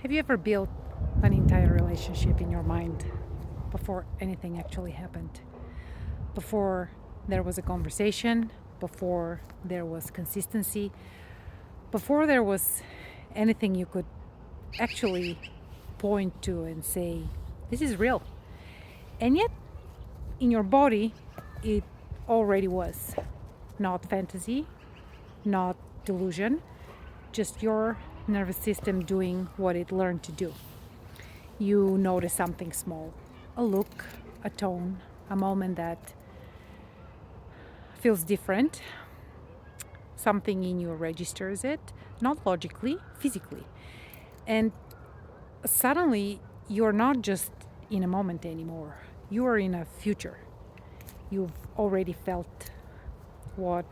Have you ever built an entire relationship in your mind before anything actually happened? Before there was a conversation, before there was consistency, before there was anything you could actually point to and say, this is real. And yet, in your body, it already was. Not fantasy, not delusion, just your nervous system doing what it learned to do. You notice something small, a look, a tone, a moment that feels different. Something in you registers it, not logically, physically. And suddenly, you're not just in a moment anymore, you are in a future. You've already felt what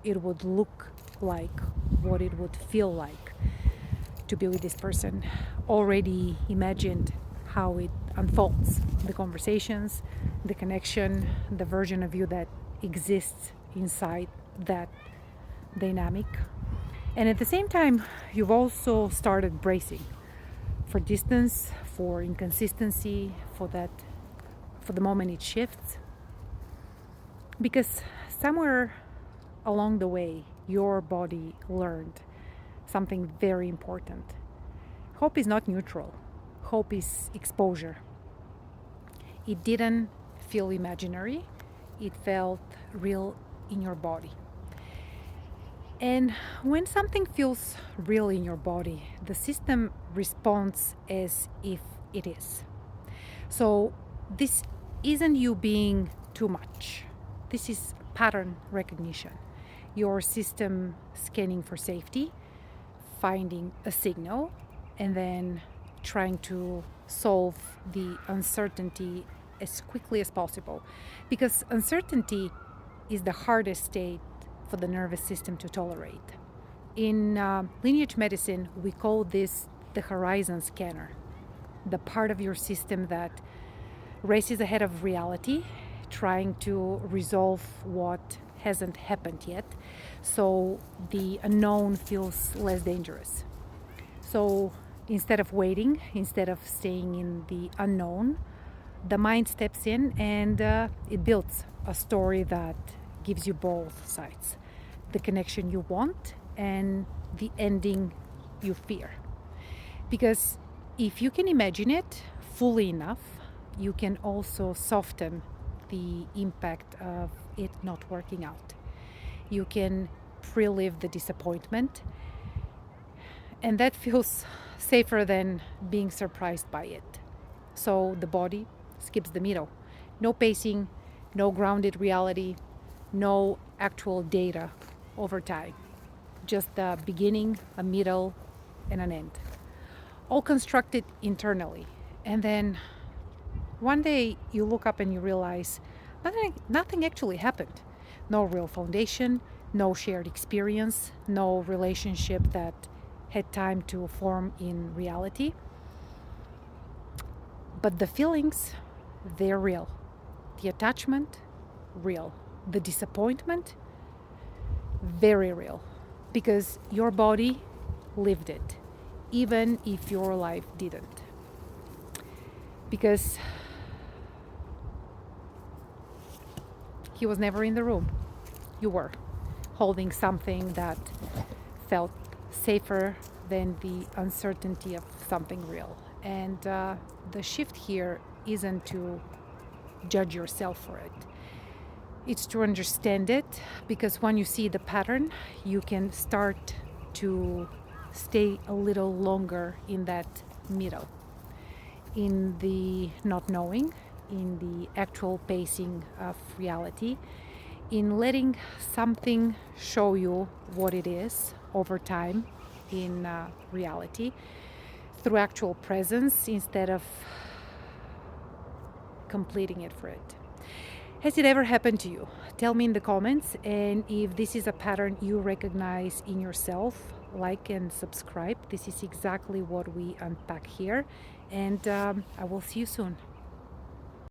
it would look like, what it would feel like to be with this person, already imagined how it unfolds, the conversations, the connection, the version of you that exists inside that dynamic. And at the same time, you've also started bracing for distance, for inconsistency, for the moment it shifts. Because somewhere along the way, your body learned something very important. Hope is not neutral. Hope is exposure. It didn't feel imaginary. It felt real in your body. And when something feels real in your body, the system responds as if it is. So this isn't you being too much. This is pattern recognition. Your system scanning for safety, finding a signal, and then trying to solve the uncertainty as quickly as possible. Because uncertainty is the hardest state for the nervous system to tolerate. In Lineage Medicine, we call this the horizon scanner, the part of your system that races ahead of reality, trying to resolve what hasn't happened yet, so the unknown feels less dangerous. So instead of waiting, instead of staying in the unknown, the mind steps in and it builds a story that gives you both sides, the connection you want and the ending you fear. Because if you can imagine it fully enough, you can also soften the impact of it not working out. You can relive the disappointment, and that feels safer than being surprised by it. So the body skips the middle. No pacing, no grounded reality, no actual data over time. Just a beginning, a middle, and an end. All constructed internally. And then one day you look up and you realize nothing actually happened. No real foundation, no shared experience, no relationship that had time to form in reality. But the feelings, they're real. The attachment, real. The disappointment, very real. Because your body lived it, even if your life didn't. Because he was never in the room. You were holding something that felt safer than the uncertainty of something real. And the shift here isn't to judge yourself for it. It's to understand it, because when you see the pattern, you can start to stay a little longer in that middle, in the not knowing, in the actual pacing of reality, in letting something show you what it is over time in reality through actual presence instead of completing it for it. Has it ever happened to you? Tell me in the comments, and if this is a pattern you recognize in yourself, like and subscribe. This is exactly what we unpack here, and I will see you soon.